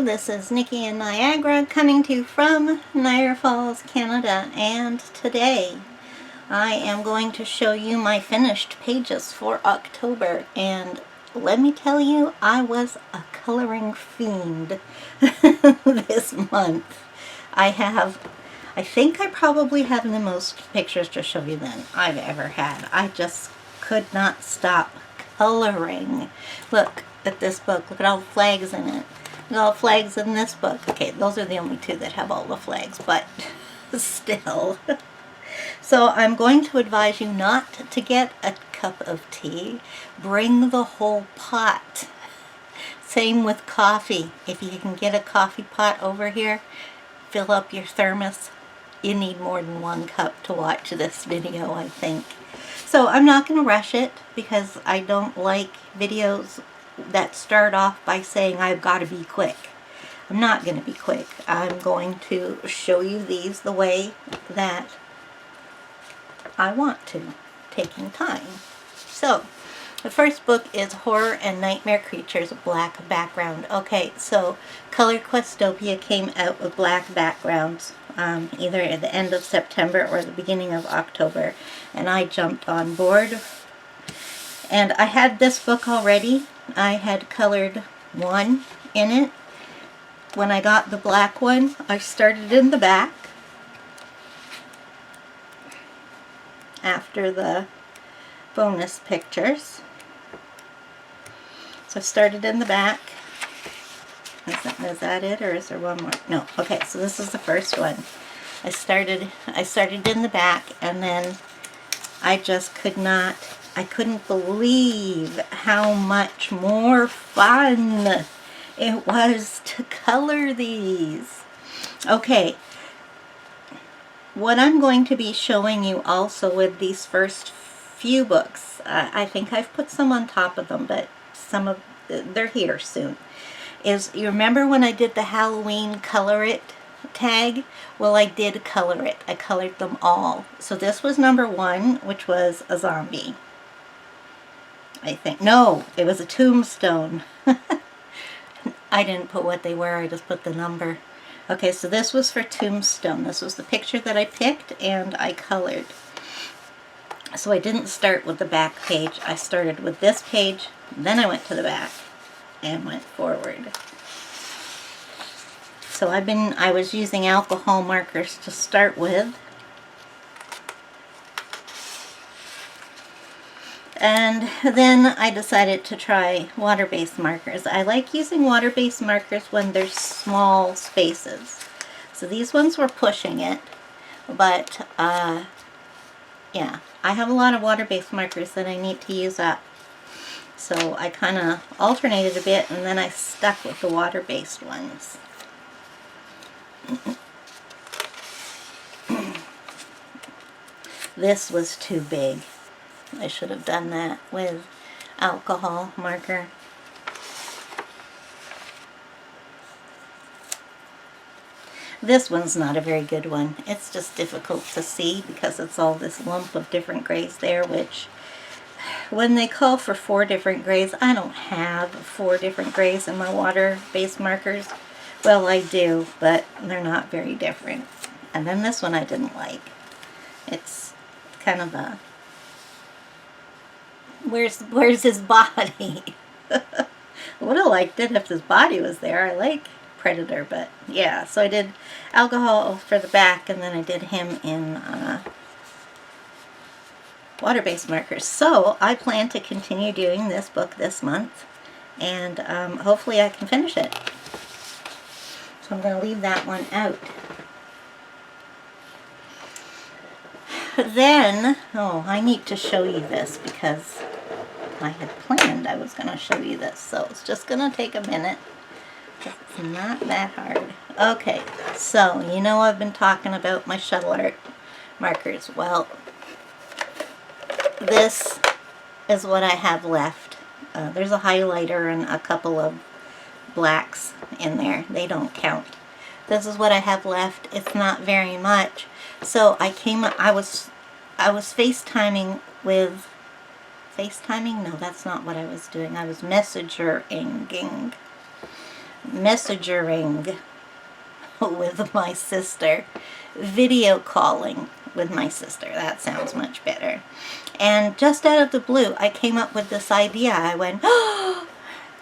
this is Nikki in Niagara coming to you from Niagara Falls, Canada, and today I am going to show you my finished pages for October, and let me tell you, I was a coloring fiend this month. I think I probably have the most pictures to show you than I've ever had. I just could not stop coloring. Look at this book. Look at all the flags in it. Look at all the flags in this book. Okay, those are the only two that have all the flags, but still. So I'm going to advise you not to get a cup of tea. Bring the whole pot. Same with coffee. If you can get a coffee pot over here, fill up your thermos. You need more than one cup to watch this video, I think. So I'm not going to rush it because I don't like videos that start off by saying I've got to be quick. I'm not going to be quick. I'm going to show you these the way that I want to, taking time. So, the first book is Horror and Nightmare Creatures, Black Background. Okay, so Color Questopia came out with black backgrounds either at the end of September or the beginning of October, and I jumped on board. And I had this book already. I had colored one in it. When I got the black one, I started in the back after the bonus pictures. So I started in the back. Is that it, or is there one more? No. Okay, so this is the first one. I started in the back, and then I just couldn't believe how much more fun it was to color these. Okay, what I'm going to be showing you also with these first few books, I think I've put some on top of them, but they're here soon, is you remember when I did the Halloween color it tag? Well, I did color it. I colored them all. So this was number 1, which was a zombie. I think. No, it was a tombstone. I didn't put what they were, I just put the number. Okay, so this was for Tombstone. This was the picture that I picked and I colored. So I didn't start with the back page. I started with this page, then I went to the back and went forward. So I was using alcohol markers to start with. And then I decided to try water-based markers. I like using water-based markers when there's small spaces. So these ones were pushing it, but yeah, I have a lot of water-based markers that I need to use up. So I kind of alternated a bit, and then I stuck with the water-based ones. This was too big. I should have done that with alcohol marker. This one's not a very good one. It's just difficult to see because it's all this lump of different grays there, which when they call for 4 different grays, I don't have 4 different grays in my water-based markers. Well, I do, but they're not very different. And then this one I didn't like. It's kind of a... Where's his body? I would have liked it if his body was there. I like Predator, but yeah. So I did alcohol for the back, and then I did him in water-based markers. So I plan to continue doing this book this month, and hopefully I can finish it. So I'm going to leave that one out. Then, oh, I need to show you this because I had planned I was going to show you this, so it's just going to take a minute. It's not that hard. Okay, so you know I've been talking about my shuttle art markers. Well, this is what I have left. There's a highlighter and a couple of blacks in there. They don't count. This is what I have left. It's not very much. So I was FaceTiming with FaceTiming? No, that's not what I was doing. I was messaging messaging with my sister, video calling with my sister. That sounds much better. And just out of the blue, I came up with this idea. I went, oh,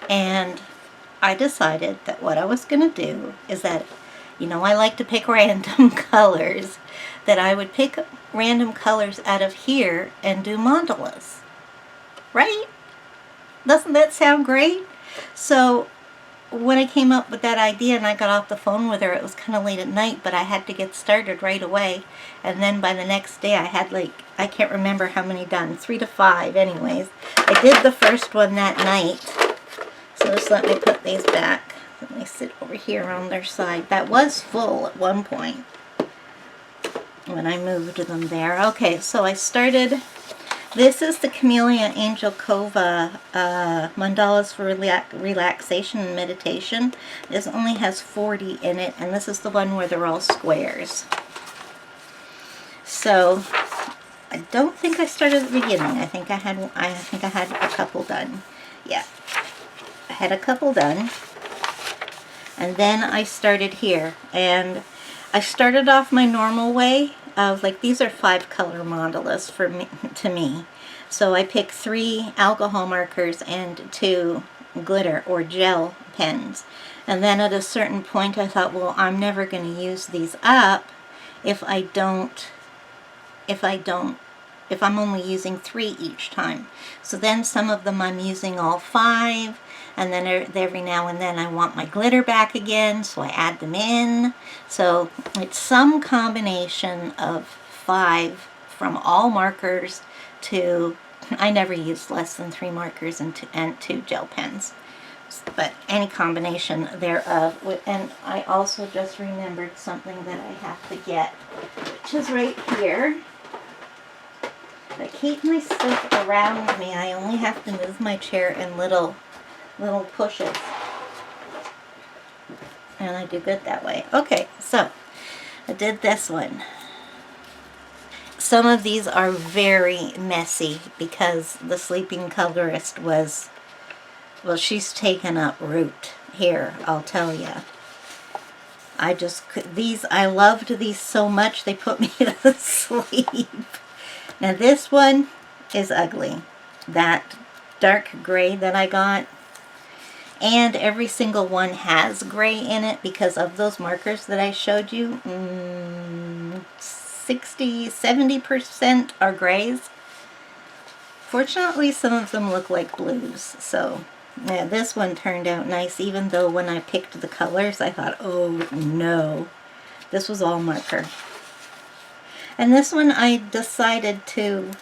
and I decided that what I was going to do is that, you know, I like to pick random colors, that I would pick random colors out of here and do mandalas. Right? Doesn't that sound great? So when I came up with that idea and I got off the phone with her, it was kind of late at night, but I had to get started right away. And then by the next day, I had like, I can't remember how many done, 3 to 5 anyways. I did the first one that night. So just let me put these back. Let me sit over here on their side. That was full at one point when I moved them there. Okay, so I started. This is the Camellia Angel Kova Mandalas for Relaxation and Meditation. This only has 40 in it, and this is the one where they're all squares. So I don't think I started at the beginning. I think I had a couple done. Yeah, I had a couple done, and then I started here, and I started off my normal way of, like, these are 5 color mandalas for me, to me. So I picked 3 alcohol markers and 2 glitter or gel pens. And then at a certain point I thought, well, I'm never going to use these up if I'm only using 3 each time. So then some of them I'm using all 5. And then every now and then I want my glitter back again, so I add them in. So it's some combination of 5 from all markers to, I never use less than 3 markers and 2 gel pens. But any combination thereof. And I also just remembered something that I have to get, which is right here. I keep my stuff around me. I only have to move my chair in little pushes, and I do good that way. Okay, so I did this one. Some of these are very messy because the sleeping colorist was, well, she's taken up root here, I'll tell you. I loved these so much they put me to sleep. Now this one is ugly. That dark gray that I got, and every single one has gray in it because of those markers that I showed you. 60-70% are grays. Fortunately, some of them look like blues. So yeah, this one turned out nice, even though when I picked the colors I thought, oh no, this was all marker. And this one I decided to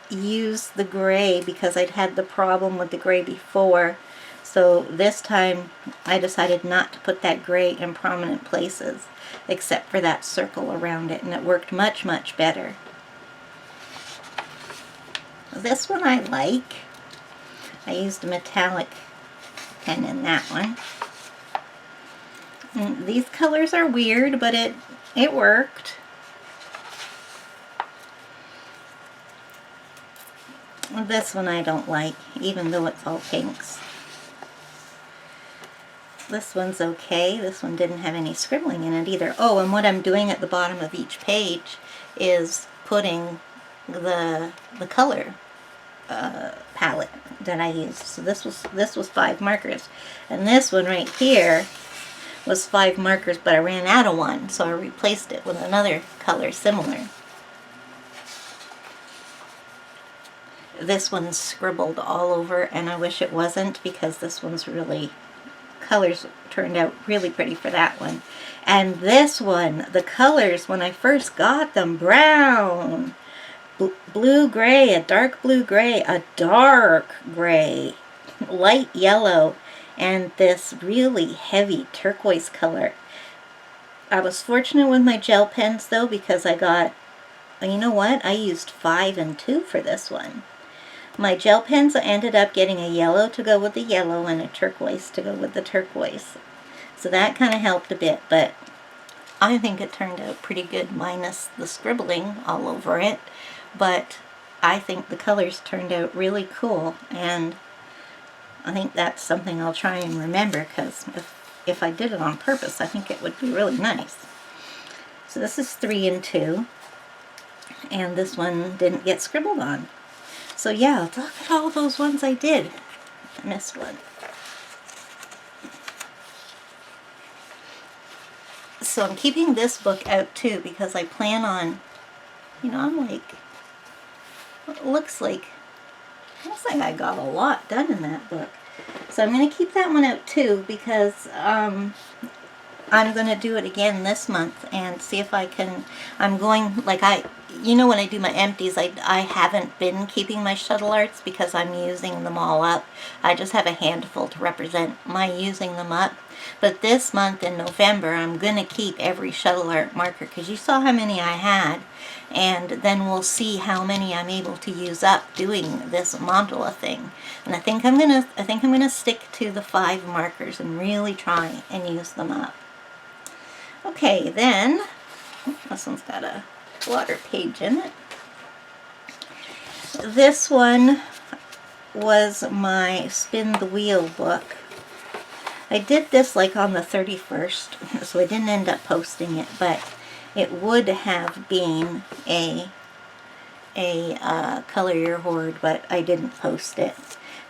use the gray because I'd had the problem with the gray before. So this time I decided not to put that gray in prominent places except for that circle around it, and it worked much, much better. This one I like. I used a metallic pen in that one. And these colors are weird, but it worked. This one I don't like, even though it's all pinks. This one's okay. This one didn't have any scribbling in it either. Oh, and what I'm doing at the bottom of each page is putting the color palette that I used. So this was 5 markers, and this one right here was 5 markers, but I ran out of one, so I replaced it with another color similar. This one's scribbled all over, and I wish it wasn't, because this one's really, colors turned out really pretty for that one. And this one, the colors when I first got them, brown, blue gray, a dark blue gray, a dark gray, light yellow, and this really heavy turquoise color. I was fortunate with my gel pens though, because I got, you know what, I used 5 and 2 for this one. My gel pens, I ended up getting a yellow to go with the yellow and a turquoise to go with the turquoise. So that kind of helped a bit, but I think it turned out pretty good minus the scribbling all over it. But I think the colors turned out really cool, and I think that's something I'll try and remember, because if I did it on purpose, I think it would be really nice. So this is 3 and 2, and this one didn't get scribbled on. So yeah, look at all those ones I did. I missed one. So I'm keeping this book out too, because I plan on, you know, I'm like, it looks like I got a lot done in that book. So I'm going to keep that one out too, because I'm going to do it again this month and see if I can. I'm going, like, you know, when I do my empties, I haven't been keeping my shuttle arts because I'm using them all up. I just have a handful to represent my using them up. But this month in November, I'm going to keep every shuttle art marker, because you saw how many I had. And then we'll see how many I'm able to use up doing this mandala thing. And I think I'm gonna stick to the 5 markers and really try and use them up. Okay, then this one's got a water page in it. This one was my Spin the Wheel book. I did this like on the 31st, so I didn't end up posting it, but it would have been a Color Your Hoard, but I didn't post it.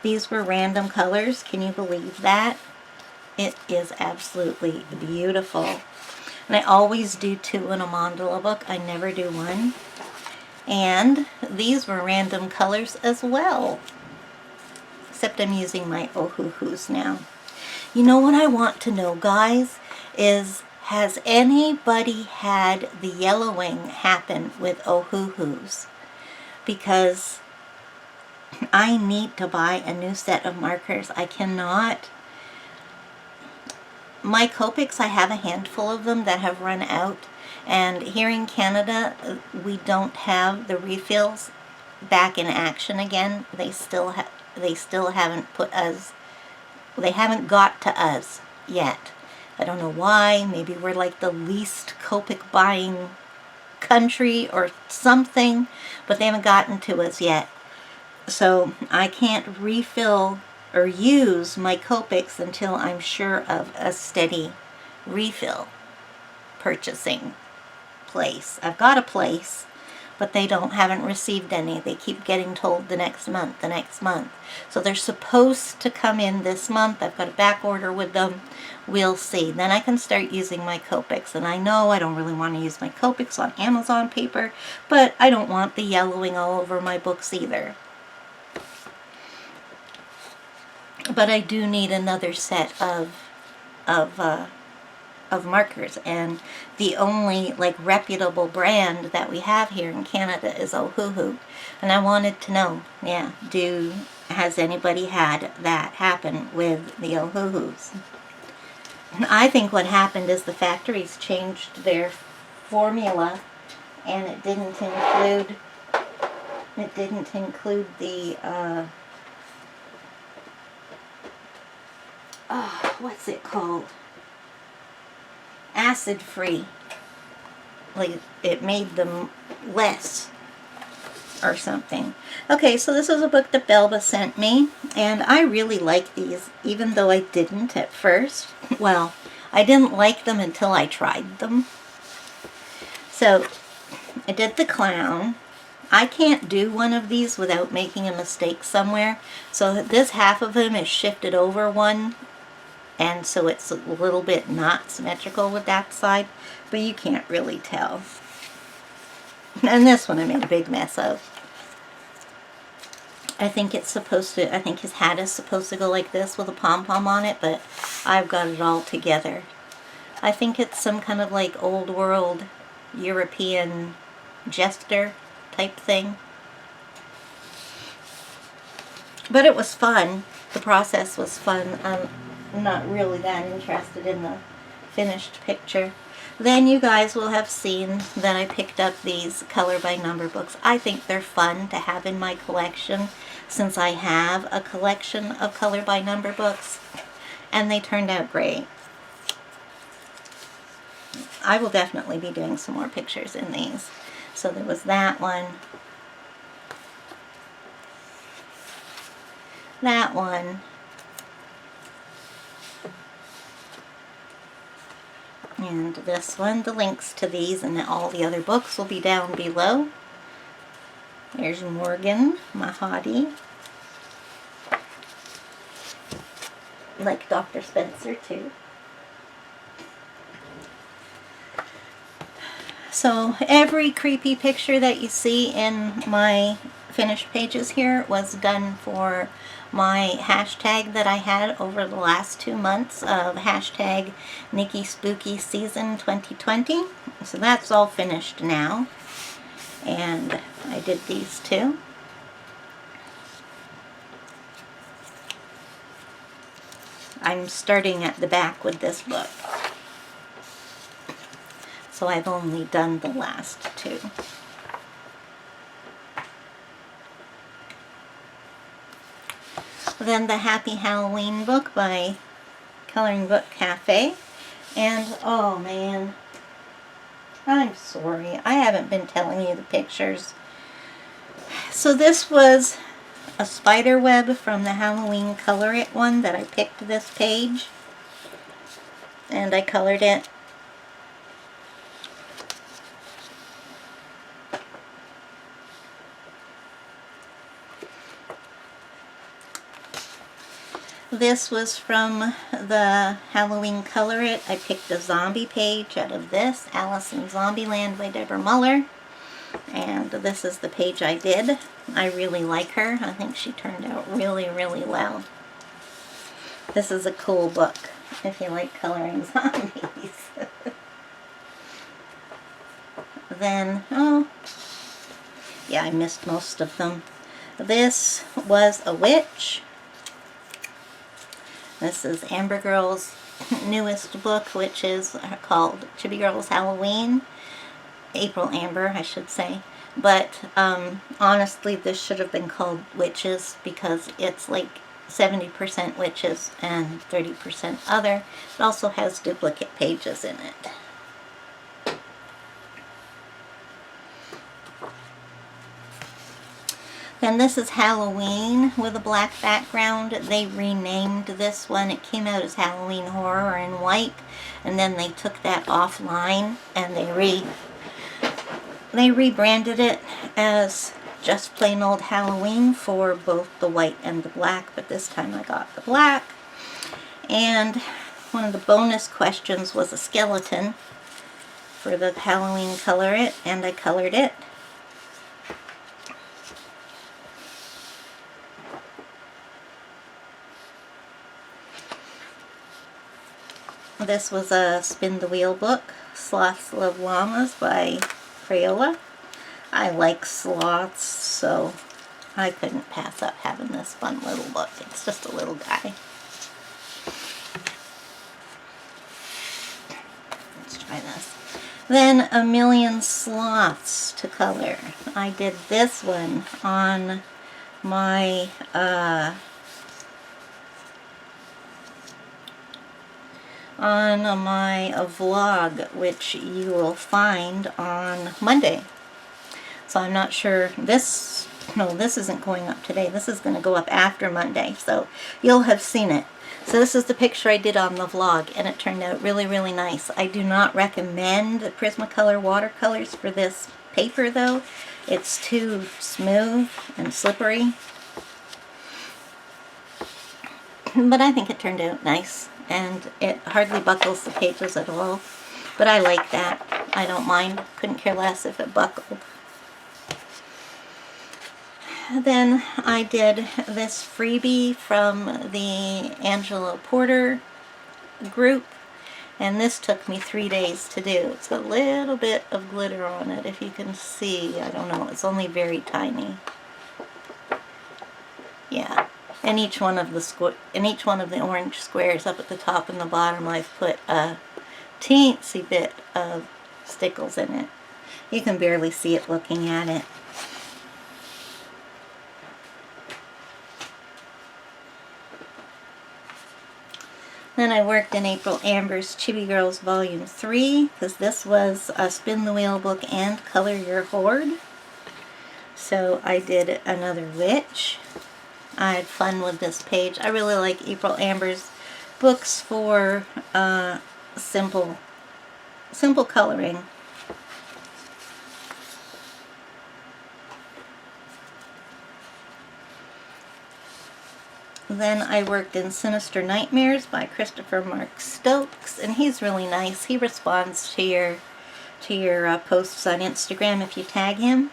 These were random colors. Can you believe that? It is absolutely beautiful. And I always do 2 in a mandala book. I never do 1. And these were random colors as well. Except I'm using my Ohuhus now. You know what I want to know, guys, is has anybody had the yellowing happen with Ohuhus? Because I need to buy a new set of markers. I cannot. My Copics, I have a handful of them that have run out. And here in Canada, we don't have the refills back in action again. They still haven't put us. They haven't got to us yet. I don't know why. Maybe we're like the least Copic buying country or something, but they haven't gotten to us yet. So I can't refill or use my Copics until I'm sure of a steady refill purchasing place. I've got a place, but they haven't received any. They keep getting told the next month, the next month. So they're supposed to come in this month. I've got a back order with them. We'll see. Then I can start using my Copics. And I know I don't really want to use my Copics on Amazon paper, but I don't want the yellowing all over my books either. But I do need another set of markers, and the only like reputable brand that we have here in Canada is Ohuhu. And I wanted to know, yeah, has anybody had that happen with the Ohuhus? And I think what happened is the factories changed their formula, and it didn't include the what's it called? Acid free. Like, it made them less or something. Okay, so this is a book that Belba sent me, and I really like these, even though I didn't at first. Well, I didn't like them until I tried them. So I did the clown. I can't do one of these without making a mistake somewhere, so this half of him is shifted over one, and so it's a little bit not symmetrical with that side, but you can't really tell. And this one I made a big mess of. I think his hat is supposed to go like this with a pom-pom on it, but I've got it all together. I think it's some kind of like old world European jester type thing. But it was fun. The process was fun. I'm not really that interested in the finished picture. Then you guys will have seen that I picked up these color by number books. I think they're fun to have in my collection, since I have a collection of color by number books, and they turned out great. I will definitely be doing some more pictures in these. So there was that one. That one. And this one, the links to these and all the other books will be down below. There's Morgan, my hottie. Like Dr. Spencer too. So every creepy picture that you see in my finished pages here was done for my hashtag that I had over the last 2 months of hashtag Nikki Spooky Season 2020. So that's all finished now. And I did these too. I'm starting at the back with this book. So I've only done the last 2. Then the Happy Halloween book by Coloring Book Cafe. And oh man, I'm sorry, I haven't been telling you the pictures. So this was a spider web from the Halloween Color It one that I picked this page. And I colored it. This was from the Halloween Color It. I picked a zombie page out of this, Alice in Zombieland by Deborah Muller. And this is the page I did. I really like her. I think she turned out really, really well. This is a cool book if you like coloring zombies. Then, oh, yeah, I missed most of them. This was a witch. This is Amber Girl's newest book, which is called Chibi Girls Halloween. April Amber, I should say. But honestly, this should have been called Witches because it's like 70% witches and 30% other. It also has duplicate pages in it. Then this is Halloween with a black background. They renamed this one. It came out as Halloween Horror in white, and then they took that offline and they rebranded it as just plain old Halloween for both the white and the black, but this time I got the black. And one of the bonus questions was a skeleton for the Halloween Color It, and I colored it. This was a spin the wheel book, Sloths Love Llamas by Crayola. I like sloths, so I couldn't pass up having this fun little book. It's just a little guy. Let's try this. Then A Million Sloths to color. I did this one on my vlog, which you will find on Monday. So I'm not sure, this isn't going up today. This is going to go up after Monday, so you'll have seen it. So this is the picture I did on the vlog, and it turned out really, really nice. I do not recommend the Prismacolor watercolors for this paper, though. It's too smooth and slippery. But I think it turned out nice. And it hardly buckles the pages at all. But I like that. I don't mind. Couldn't care less if it buckled. Then I did this freebie from the Angela Porter group. And this took me 3 days to do. It's got a little bit of glitter on it, if you can see. I don't know. It's only very tiny. Yeah. In each one of the orange squares up at the top and the bottom, I've put a teensy bit of stickles in it. You can barely see it looking at it. Then I worked in April Amber's Chibi Girls Volume 3, because this was a spin the wheel book and color your horde. So I did another witch. I had fun with this page. I really like April Amber's books for simple simple coloring. Then I worked in Sinister Nightmares by Christopher Mark Stokes, and he's really nice. He responds to your posts on Instagram if you tag him.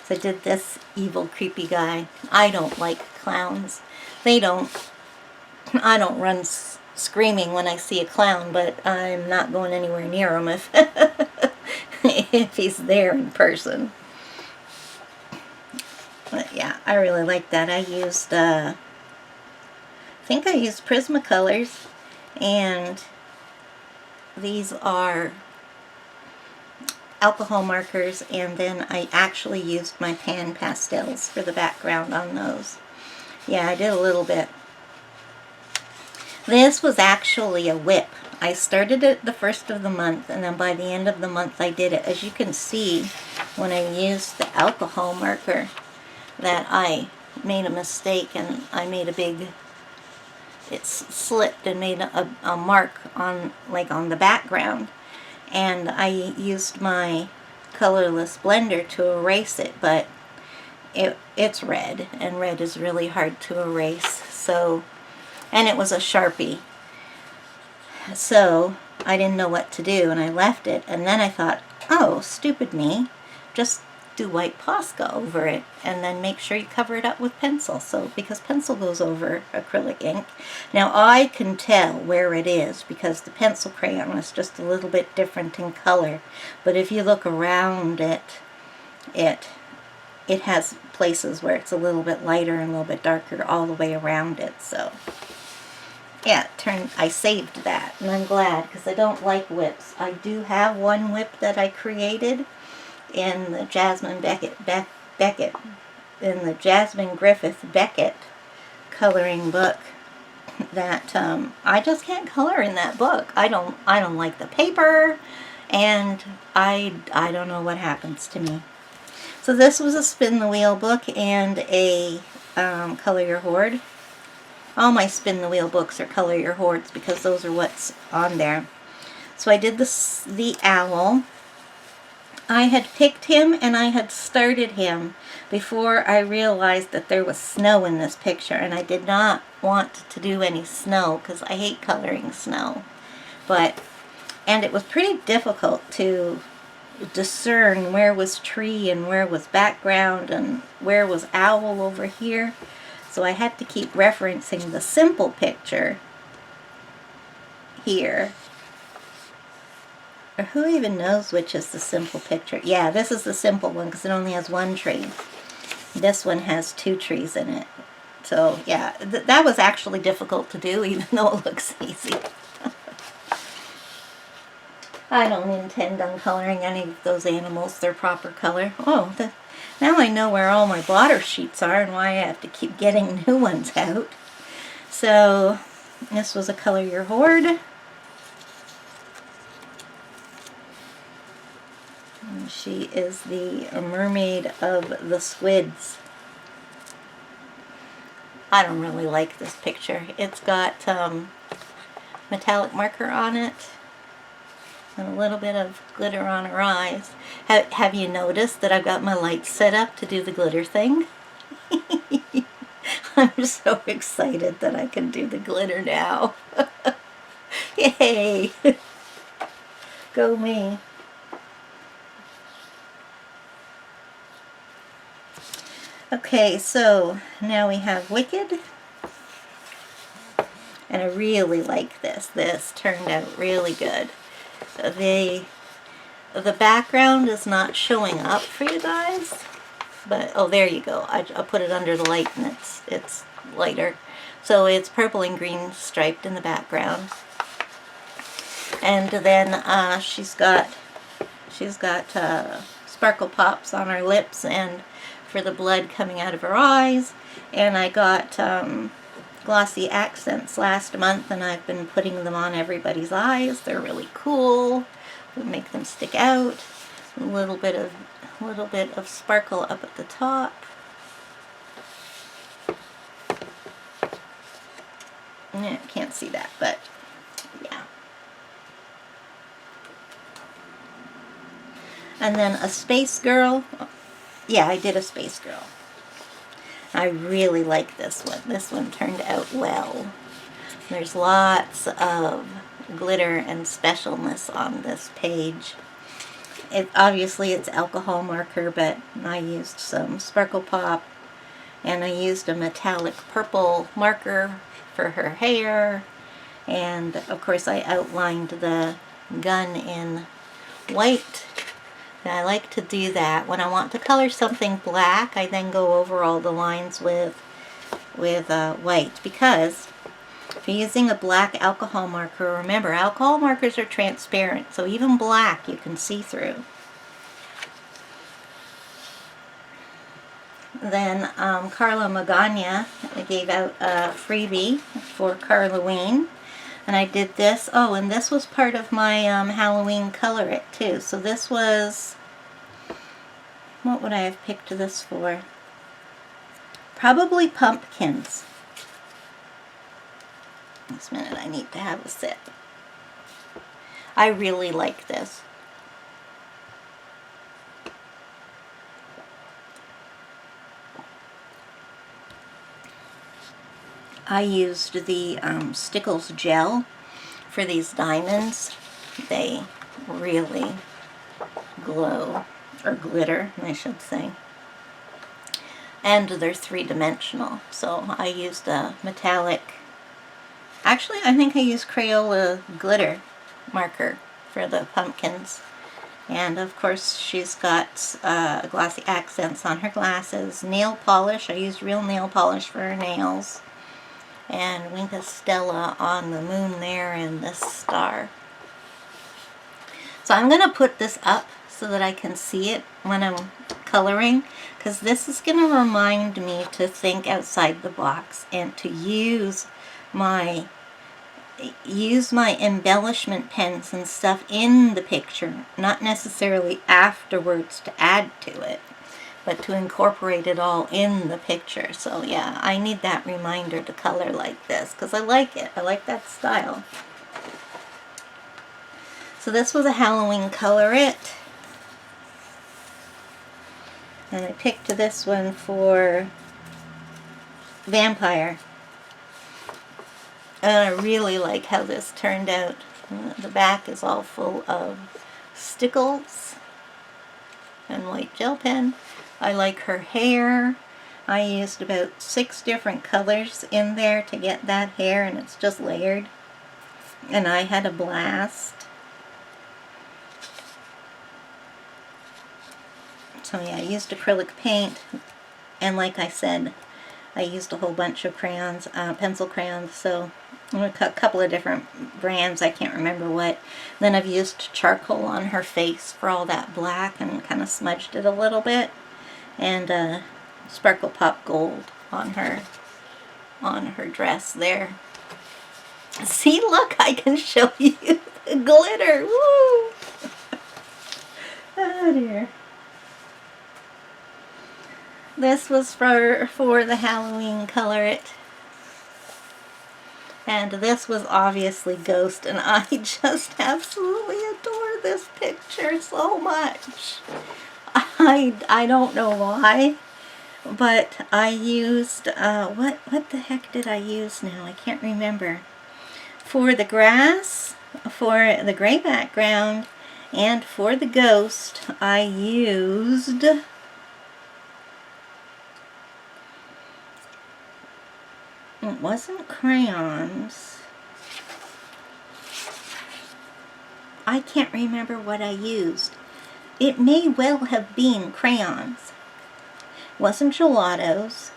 So I did this evil, creepy guy. I don't like clowns. I don't run screaming when I see a clown, but I'm not going anywhere near him if, if he's there in person. But yeah, I really like that. I used, I think I used Prismacolors, and these are alcohol markers, and then I actually used my pan pastels for the background on those. Yeah, I did a little bit. This was actually a whip. I started it the first of the month, and then by the end of the month I did it. As you can see, when I used the alcohol marker, that I made a mistake, and I made a big, it slipped and made a mark on, like, on the background, and I used my colorless blender to erase it, but it's red, and red is really hard to erase, so, and it was a Sharpie, so I didn't know what to do, and I left it, and then I thought, oh, stupid me, just do white Posca over it, and then make sure you cover it up with pencil, so, because pencil goes over acrylic ink. Now I can tell where it is, because the pencil crayon is just a little bit different in color, but if you look around it, it has places where it's a little bit lighter and a little bit darker all the way around it, so. Yeah, I saved that, and I'm glad, because I don't like whips. I do have one whip that I created in the Jasmine in the Jasmine Griffith Beckett coloring book that I just can't color in that book. I don't like the paper, and I don't know what happens to me. So this was a spin the wheel book and a color your hoard. All my spin the wheel books are color your hoards because those are what's on there. So I did the owl. I had picked him and I had started him before I realized that there was snow in this picture, and I did not want to do any snow because I hate coloring snow. And it was pretty difficult to discern where was tree and where was background and where was owl over here. So I had to keep referencing the simple picture here. Or who even knows which is the simple picture? Yeah, this is the simple one because it only has one tree. This one has 2 trees in it. So yeah, that was actually difficult to do, even though it looks easy. I don't intend on coloring any of those animals their proper color. Oh, now I know where all my blotter sheets are and why I have to keep getting new ones out. So this was a color your hoard. And she is the mermaid of the squids. I don't really like this picture. It's got metallic marker on it and a little bit of glitter on her eyes. Have you noticed that I've got my lights set up to do the glitter thing? I'm so excited that I can do the glitter now. Yay! Go me. Okay, so now we have Wicked. And I really like this. This turned out really good. The background is not showing up for you guys, but oh, there you go. I put it under the light and it's lighter. So it's purple and green striped in the background. And then she's got sparkle pops on her lips and for the blood coming out of her eyes. And I got glossy accents last month, and I've been putting them on everybody's eyes. They're really cool. We make them stick out. A little bit of sparkle up at the top. Yeah, can't see that, but yeah. And then a Space Girl. Yeah, I did a Space Girl. I really like this one. This one turned out well. There's lots of glitter and specialness on this page. Obviously it's alcohol marker, but I used some Sparkle Pop, and I used a metallic purple marker for her hair, and of course I outlined the gun in white. And I like to do that. When I want to color something black, I then go over all the lines with white, because if you're using a black alcohol marker, remember, alcohol markers are transparent, so even black you can see through. Then Carla Magana gave out a freebie for Carloween, and I did this. Oh, and this was part of my Halloween Color It too. So this was, what would I have picked this for? Probably pumpkins. This minute I need to have a sip. I really like this. I used the Stickles gel for these diamonds. They really glow, or glitter, I should say. And they're three-dimensional, so I used a metallic, actually I think I used Crayola glitter marker for the pumpkins. And of course she's got glossy accents on her glasses. Nail polish, I used real nail polish for her nails. And Winka Stella on the moon there and this star. So I'm going to put this up so that I can see it when I'm coloring, because this is going to remind me to think outside the box and to use my embellishment pens and stuff in the picture, not necessarily afterwards to add to it, but to incorporate it all in the picture. So yeah, I need that reminder to color like this, because I like it. I like that style. So this was a Halloween Color It. And I picked this one for Vampire. And I really like how this turned out. The back is all full of stickles and white gel pen. I like her hair. I used about 6 different colors in there to get that hair, and it's just layered. And I had a blast. So yeah, I used acrylic paint, and like I said, I used a whole bunch of crayons, pencil crayons, so a couple of different brands, I can't remember what. Then I've used charcoal on her face for all that black and kind of smudged it a little bit. And Sparkle Pop Gold on her dress there. See, look, I can show you the glitter. Woo! Oh dear. This was for the Halloween Color It. And this was obviously Ghost, and I just absolutely adore this picture so much. I don't know why, but I used, what the heck did I use now? I can't remember. For the grass, for the gray background, and for the ghost, I used it wasn't crayons. I can't remember what I used. It may well have been crayons. It wasn't gelatos.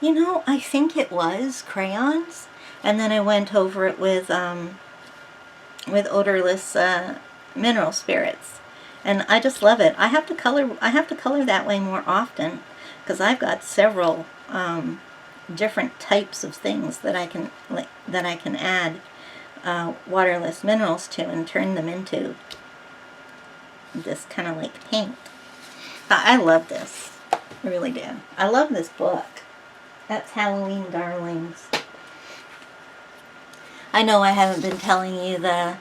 You know, I think it was crayons. And then I went over it with odorless mineral spirits. And I just love it. I have to color that way more often, because I've got several different types of things that I can add waterless minerals to and turn them into this kind of like paint. I love this. I really do. I love this book. That's Halloween Darlings. I know I haven't been telling you the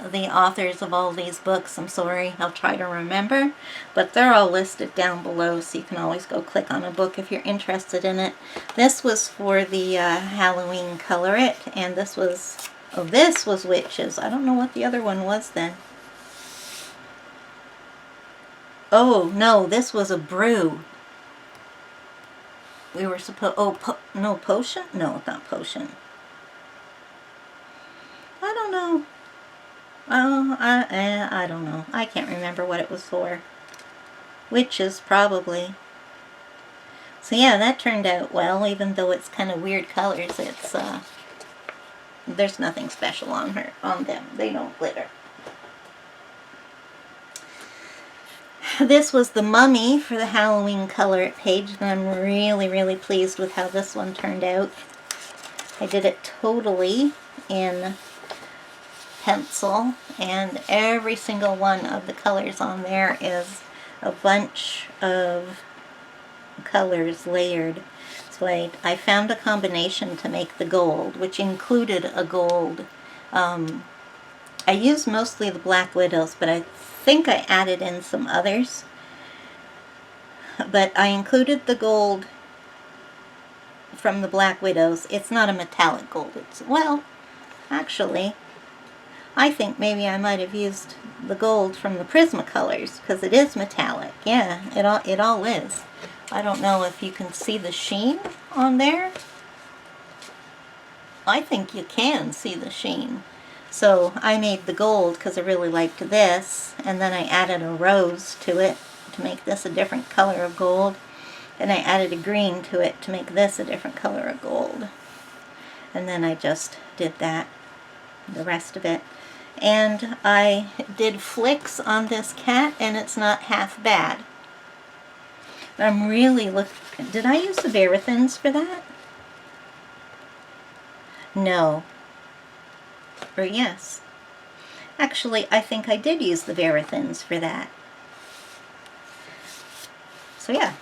the authors of all these books. I'm sorry, I'll try to remember, but they're all listed down below, so you can always go click on a book if you're interested in it. This was for the Halloween Color It, and this was, oh, this was Witches. I don't know what the other one was then. Oh, no, this was a brew. We were supposed, oh, no, potion? No, not potion. I don't know. Oh, I don't know. I can't remember what it was for. Witches, probably. So yeah, that turned out well, even though it's kind of weird colors. It's, there's nothing special on them. They don't glitter. This was the Mummy for the Halloween Color It page, and I'm really, really pleased with how this one turned out. I did it totally in pencil, and every single one of the colors on there is a bunch of colors layered. So I found a combination to make the gold, which included a gold. I used mostly the Black Widows, but I think I added in some others. But I included the gold from the Black Widows. It's not a metallic gold. It's, well, actually, I think maybe I might have used the gold from the Prismacolors, because it is metallic. Yeah, it all is. I don't know if you can see the sheen on there. I think you can see the sheen. So I made the gold because I really liked this, and then I added a rose to it to make this a different color of gold, and I added a green to it to make this a different color of gold. And then I just did that, the rest of it. And I did flicks on this cat, and it's not half bad. I'm really looking... Did I use the Verathins for that? No. Or yes. Actually, I think I did use the Verathins for that. So yeah.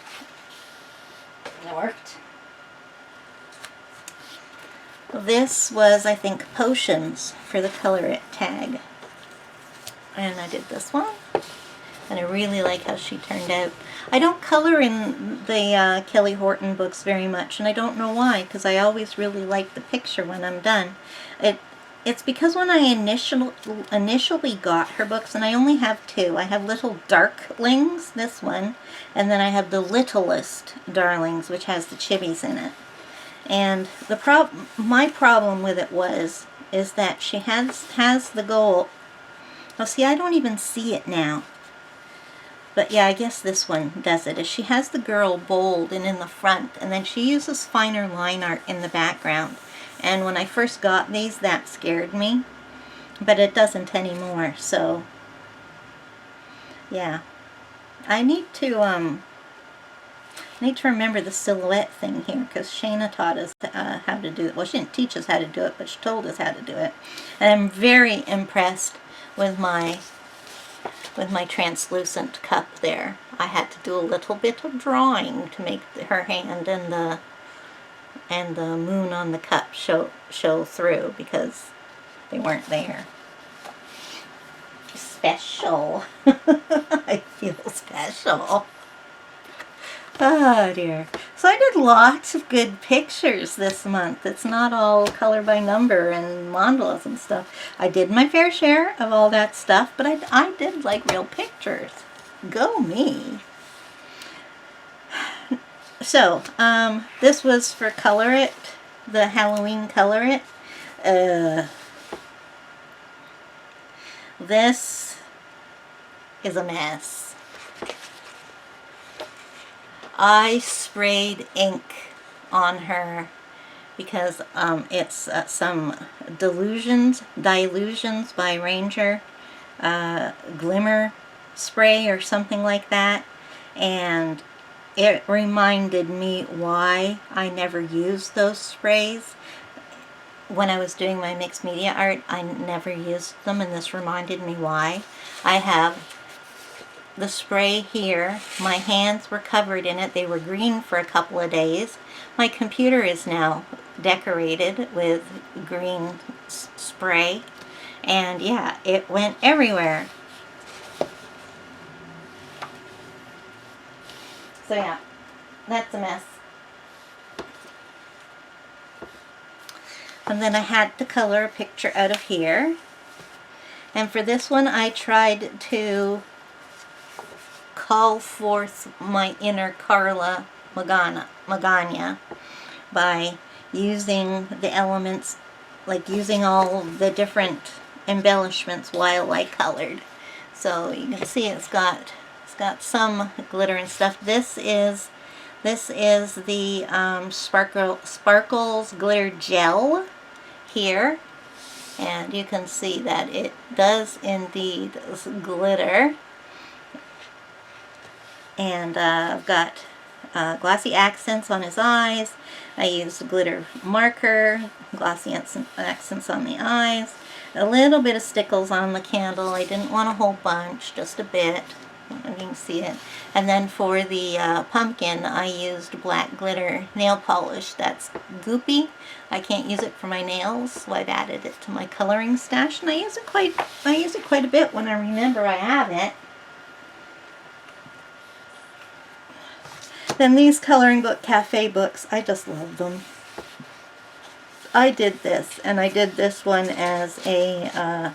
It worked. This was, I think, Potions for the Color It tag. And I did this one. And I really like how she turned out. I don't color in the Kelly Horton books very much, and I don't know why, because I always really like the picture when I'm done. It's because when I initially got her books, and I only have two. I have Little Darklings, this one, and then I have the Littlest Darlings, which has the Chibis in it. And my problem with it is that she has the gold. Oh, see, I don't even see it now. But yeah, I guess this one does it. She has the girl bold and in the front, and then she uses finer line art in the background. And when I first got these, that scared me. But it doesn't anymore, so yeah. I need to remember the silhouette thing here, because Shayna taught us how to do it. Well, she didn't teach us how to do it, but she told us how to do it. And I'm very impressed with my translucent cup there. I had to do a little bit of drawing to make her hand and the moon on the cup show through, because they weren't there. Special. I feel special. Oh dear. So I did lots of good pictures this month. It's not all color by number and mandalas and stuff. I did my fair share of all that stuff, but I did like real pictures. Go me. So, this was for Color It, the Halloween Color It. This is a mess. I sprayed ink on her because it's some Dilutions by Ranger glimmer spray or something like that, and it reminded me why I never used those sprays. When I was doing my mixed media art, I never used them, and this reminded me why. I have the spray here. My hands were covered in it. They were green for a couple of days. My computer is now decorated with green spray, And yeah, it went everywhere. So yeah, that's a mess. And then I had to color a picture out of here. And for this one, I tried to call forth my inner Carla Magana by using the elements, like using all the different embellishments while I colored. So you can see it's got some glitter and stuff. This is the Sparkles Glitter Gel here, and you can see that it does indeed glitter. And I've got glossy accents on his eyes. I used glitter marker, glossy accents on the eyes, a little bit of stickles on the candle. I didn't want a whole bunch, just a bit. You can see it. And then for the pumpkin, I used black glitter nail polish. That's goopy. I can't use it for my nails, so I've added it to my coloring stash, and I use it quite a bit when I remember I have it. Then these coloring book cafe books, I just love them. I did this, and I did this one as a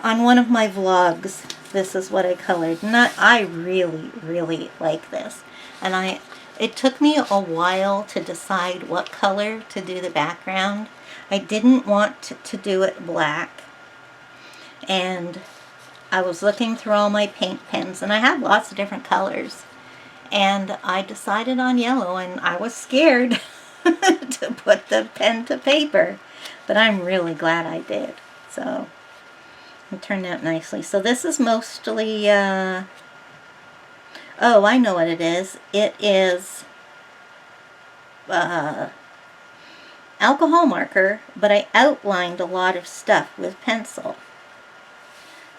on one of my vlogs. This is what I colored. I really like this, and it took me a while to decide what color to do the background. I didn't want to do it black, and I was looking through all my paint pens, and I had lots of different colors, and I decided on yellow, and I was scared to put the pen to paper, but I'm really glad I did. So it turned out nicely. So this is mostly, oh, I know what it is. It is alcohol marker, but I outlined a lot of stuff with pencil.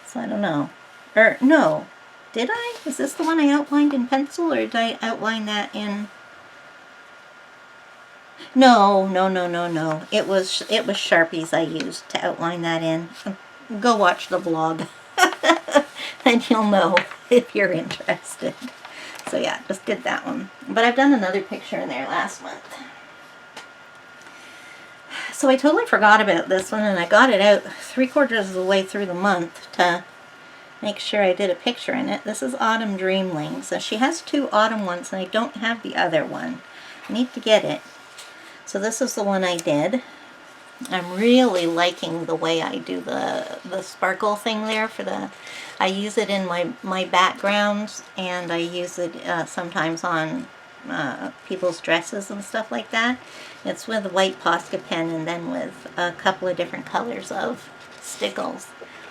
So I don't know. Or, no. Did I? Is this the one I outlined in pencil, or did I outline that in... No. It was Sharpies I used to outline that in. Go watch the vlog. And you'll know if you're interested. So yeah, just did that one. But I've done another picture in there last month. So I totally forgot about this one, and I got it out 3/4 of the way through the month to make sure I did a picture in it. This is Autumn Dreamling. So she has 2 autumn ones, and I don't have the other one. I need to get it. So this is the one I did. I'm really liking the way I do the sparkle thing there for the... I use it in my backgrounds, and I use it sometimes on people's dresses and stuff like that. It's with a white Posca pen and then with a couple of different colors of stickles.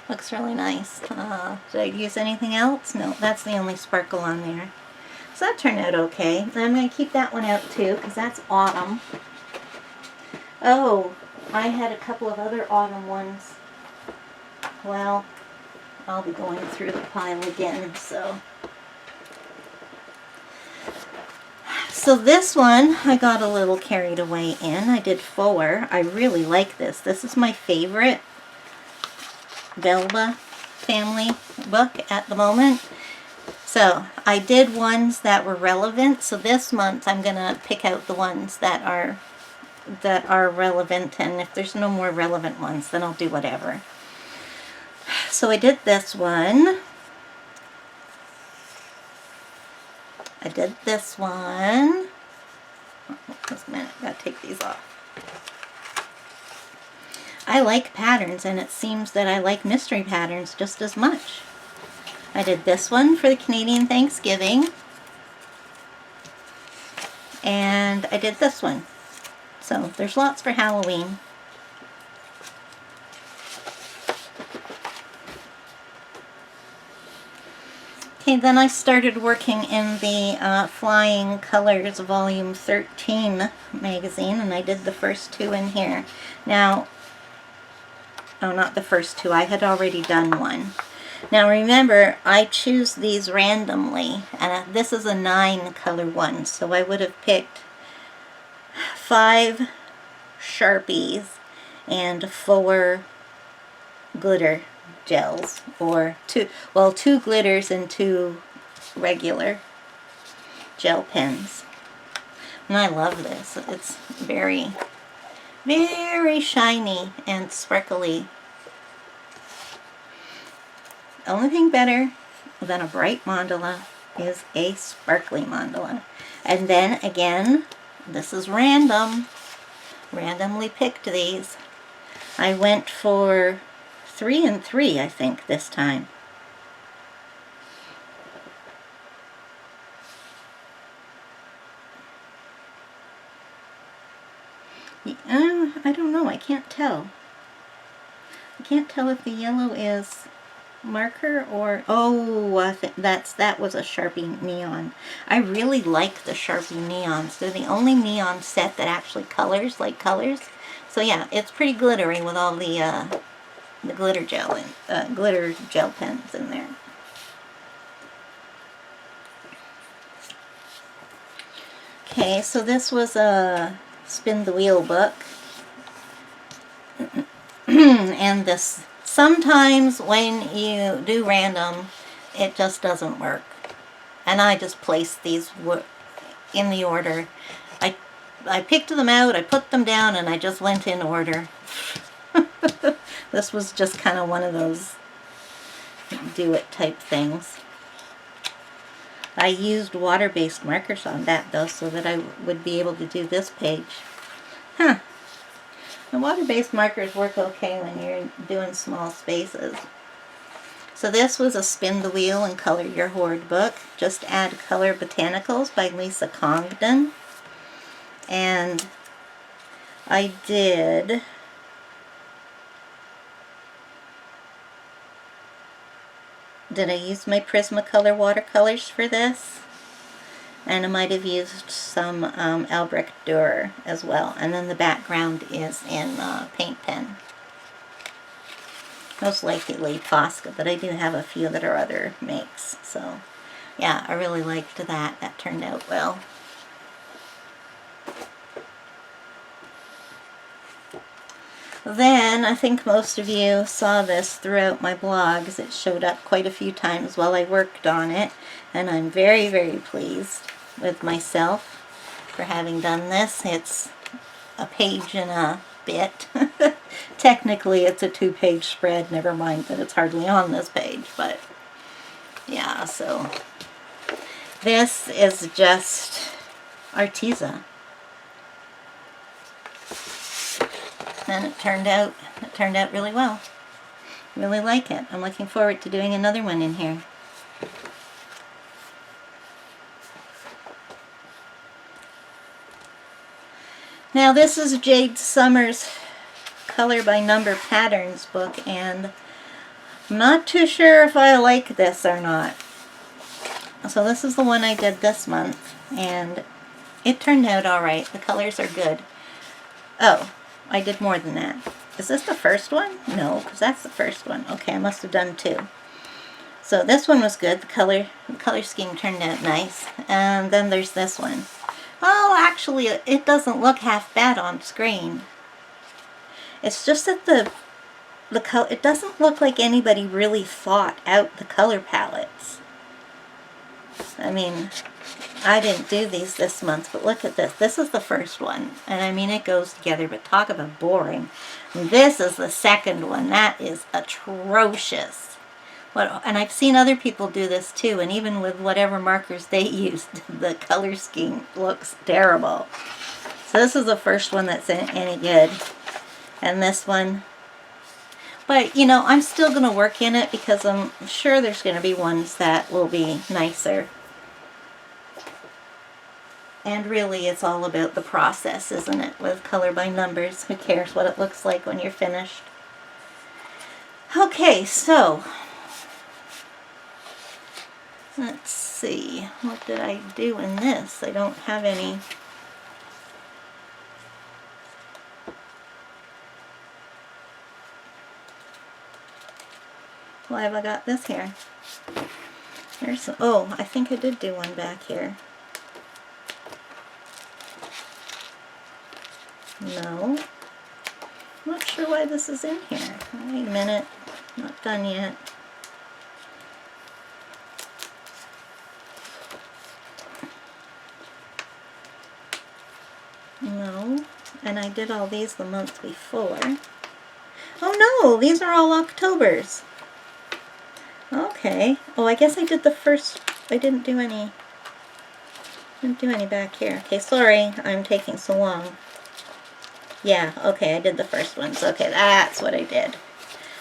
Looks really nice. Did I use anything else? No, that's the only sparkle on there. So that turned out okay. And I'm going to keep that one out too, because that's autumn. Oh, I had a couple of other autumn ones. Well, I'll be going through the pile again, so... So this one, I got a little carried away in. I did 4. I really like this. This is my favorite Velva family book at the moment. So I did ones that were relevant. So this month I'm going to pick out the ones that are relevant, and if there's no more relevant ones, then I'll do whatever. So I did this one. I did this one. Oh, just a minute, I gotta take these off. I like patterns, and it seems that I like mystery patterns just as much. I did this one for the Canadian Thanksgiving. And I did this one. So there's lots for Halloween. Okay, then I started working in the Flying Colors Volume 13 magazine, and I did the first 2 in here. Now, oh, not the first 2. I had already done one. Now remember, I choose these randomly, and this is a 9 color one, so I would have picked 5 Sharpies and 4 glitter gels, or two glitters and 2 regular gel pens. And I love this. It's very, very shiny and sparkly. The only thing better than a bright mandala is a sparkly mandala. And then again, this is random. Randomly picked these. I went for 3 and 3, I think, this time. I don't know. I can't tell. I can't tell if the yellow is marker or... Oh, I think that was a Sharpie neon. I really like the Sharpie neons. They're the only neon set that actually colors like colors. So yeah, it's pretty glittery with all the glitter gel pens in there. Okay, so this was a spin the wheel book. And this, sometimes when you do random, it just doesn't work. And I just placed these in the order. I picked them out, I put them down, and I just went in order. This was just kind of one of those do-it type things. I used water-based markers on that, though, so that I would be able to do this page. Huh. The water-based markers work okay when you're doing small spaces. So this was a Spin the Wheel and Color Your Hoard book. Just Add Color Botanicals by Lisa Congdon. And I did... Did I use my Prismacolor watercolors for this? And I might have used some Albrecht Dürer as well. And then the background is in paint pen. Most likely Posca, but I do have a few that are other makes. So yeah, I really liked that. That turned out well. Then, I think most of you saw this throughout my blogs. It showed up quite a few times while I worked on it, and I'm very, very pleased with myself for having done this. It's a page and a bit. Technically, it's a 2-page spread, never mind that it's hardly on this page, but yeah, so this is just Arteza. And it turned out really well. Really like it. I'm looking forward to doing another one in here. Now this is Jade Summers' Color by Number Patterns book, and I'm not too sure if I like this or not. So this is the one I did this month, and it turned out alright. The colors are good. Oh, I did more than that. Is this the first one? No, because that's the first one. Okay, I must have done 2. So this one was good. The color scheme turned out nice. And then there's this one. Oh, actually, it doesn't look half bad on screen. It's just that the color, it doesn't look like anybody really thought out the color palettes. I mean, I didn't do these this month, but look at this. This is the first one, and I mean, it goes together, but talk about boring. And this is the second one. That is atrocious. And I've seen other people do this too, and even with whatever markers they used, the color scheme looks terrible. So this is the first one that's any good. And this one. But, you know, I'm still going to work in it because I'm sure there's going to be ones that will be nicer. And really, it's all about the process, isn't it? With Color by Numbers. Who cares what it looks like when you're finished? Okay, so let's see. What did I do in this? I don't have any. Why have I got this here? There's, oh, I think I did do one back here. No. I'm not sure why this is in here. Wait a minute. Not done yet. No, and I did all these the month before. Oh no, these are all Octobers. Okay. Oh, I guess I did the first. I didn't do any back here. Okay, sorry, I'm taking so long. Yeah, okay, I did the first ones. Okay, that's what I did.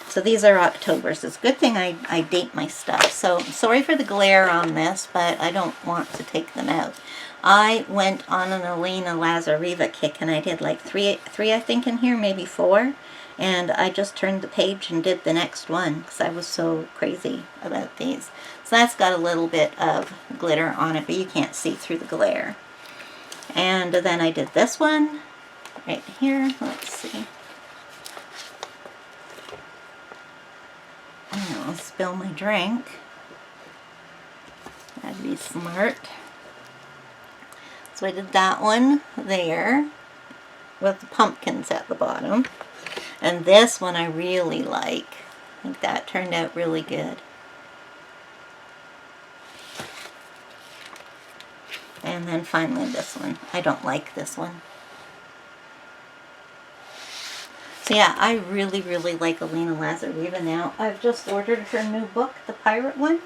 So these are Octobers. It's a good thing I date my stuff. So sorry for the glare on this, but I don't want to take them out. I went on an Elena Lazareva kick, and I did like three I think in here, maybe 4. And I just turned the page and did the next one because I was so crazy about these. So that's got a little bit of glitter on it, but you can't see through the glare. And then I did this one right here. Let's see. I'll spill my drink. That'd be smart. So I did that one there with the pumpkins at the bottom. And this one I really like. I think that turned out really good. And then finally this one. I don't like this one. So yeah, I really, really like Elena Lazareva now. I've just ordered her new book, the pirate one.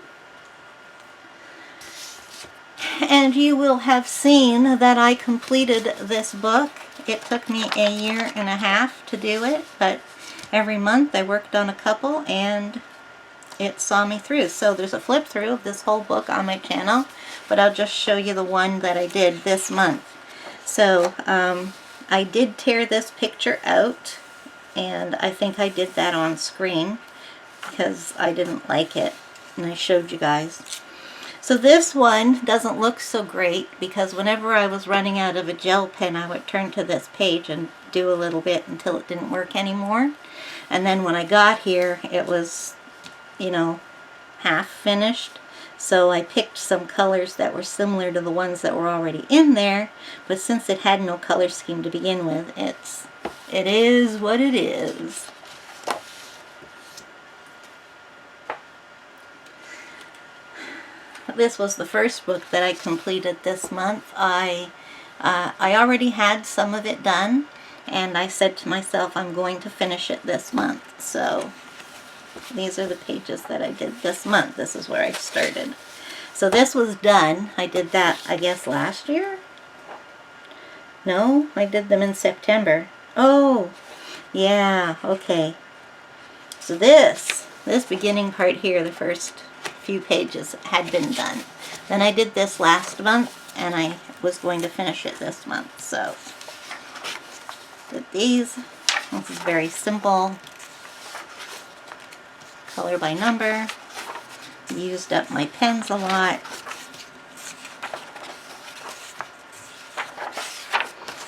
And you will have seen that I completed this book. It took me a 1.5 years to do it, but every month I worked on a couple and it saw me through. So there's a flip through of this whole book on my channel, but I'll just show you the one that I did this month. So I did tear this picture out, and I think I did that on screen because I didn't like it, and I showed you guys. So this one doesn't look so great because whenever I was running out of a gel pen, I would turn to this page and do a little bit until it didn't work anymore. And then when I got here, it was, you know, half finished. So I picked some colors that were similar to the ones that were already in there, but since it had no color scheme to begin with, it is what it is. This was the first book that I completed this month. I already had some of it done, and I said to myself, I'm going to finish it this month. So these are the pages that I did this month. This is where I started. So this was done. I did that, I guess, last year? No, I did them in September. Oh, yeah, okay. So this beginning part here, the first few pages, had been done. Then I did this last month, and I was going to finish it this month. So did these. This is very simple. Color by number. Used up my pens a lot.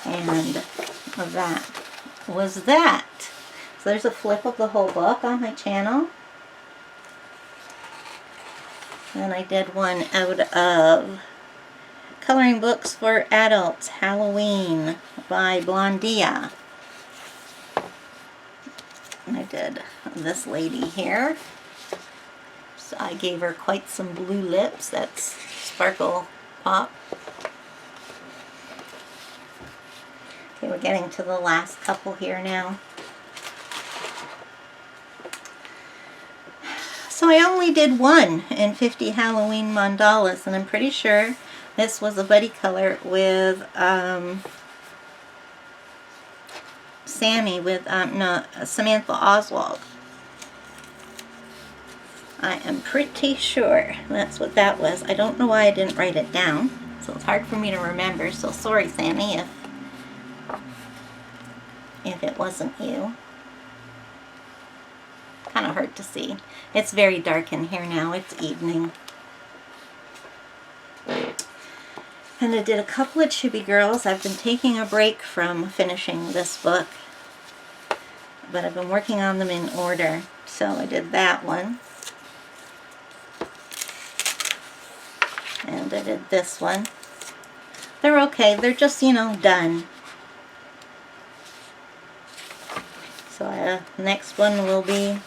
And that was that. So there's a flip of the whole book on my channel. Then I did one out of Coloring Books for Adults, Halloween by Blondia. And I did this lady here. So I gave her quite some blue lips. That's Sparkle Pop. Okay, we're getting to the last couple here now. So I only did one in 50 Halloween Mandalas, and I'm pretty sure this was a buddy color with Sammy, with Samantha Oswald. I am pretty sure that's what that was. I don't know why I didn't write it down, so it's hard for me to remember. So sorry, Sammy, if it wasn't you. Kind of hard to see. It's very dark in here now. It's evening. And I did a couple of Chibi Girls. I've been taking a break from finishing this book, but I've been working on them in order. So I did that one. And I did this one. They're okay. They're just, you know, done. So next one will be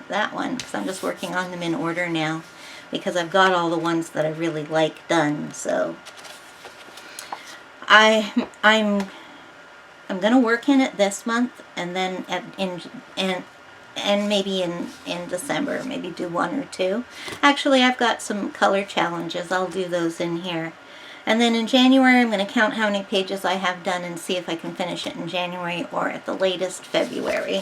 that one, because I'm just working on them in order now, because I've got all the ones that I really like done. So I'm gonna work in it this month, and then and maybe in December, maybe do 1 or 2. Actually, I've got some color challenges. I'll do those in here. And then in January, I'm going to count how many pages I have done and see if I can finish it in January or at the latest February.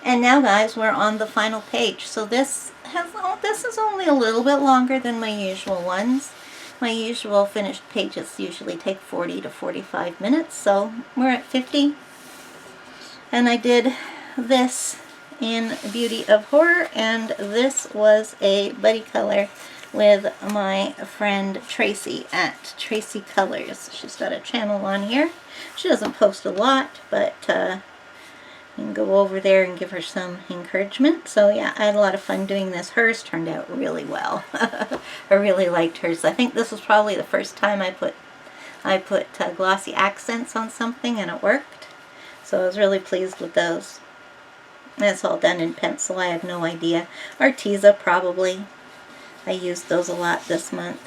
And now, guys, we're on the final page. So this is only a little bit longer than my usual ones. My usual finished pages usually take 40 to 45 minutes, so we're at 50. And I did this in Beauty of Horror, and this was a buddy color with my friend Tracy at Tracy Colors. She's got a channel on here. She doesn't post a lot, but you can go over there and give her some encouragement. So yeah, I had a lot of fun doing this. Hers turned out really well. I really liked hers. I think this was probably the first time I put glossy accents on something, and it worked. So I was really pleased with those. That's all done in pencil. I have no idea. Arteza probably. I used those a lot this month.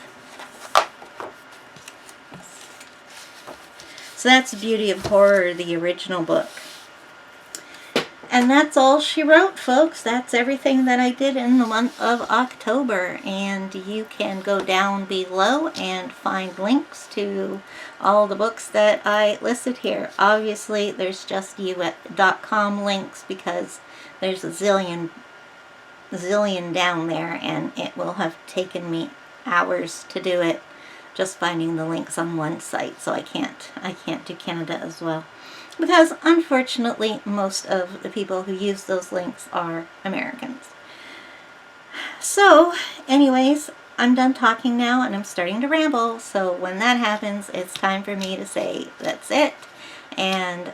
So that's Beauty of Horror, the original book. And that's all she wrote, folks. That's everything that I did in the month of October. And you can go down below and find links to all the books that I listed here. Obviously, there's just .com links because there's a zillion down there, and it will have taken me hours to do it just finding the links on one site. So I can't do Canada as well, because unfortunately most of the people who use those links are Americans. So anyways, I'm done talking now and I'm starting to ramble. So when that happens, it's time for me to say that's it, and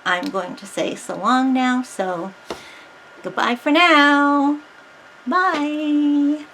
I'm going to say so long now. So goodbye for now. Bye.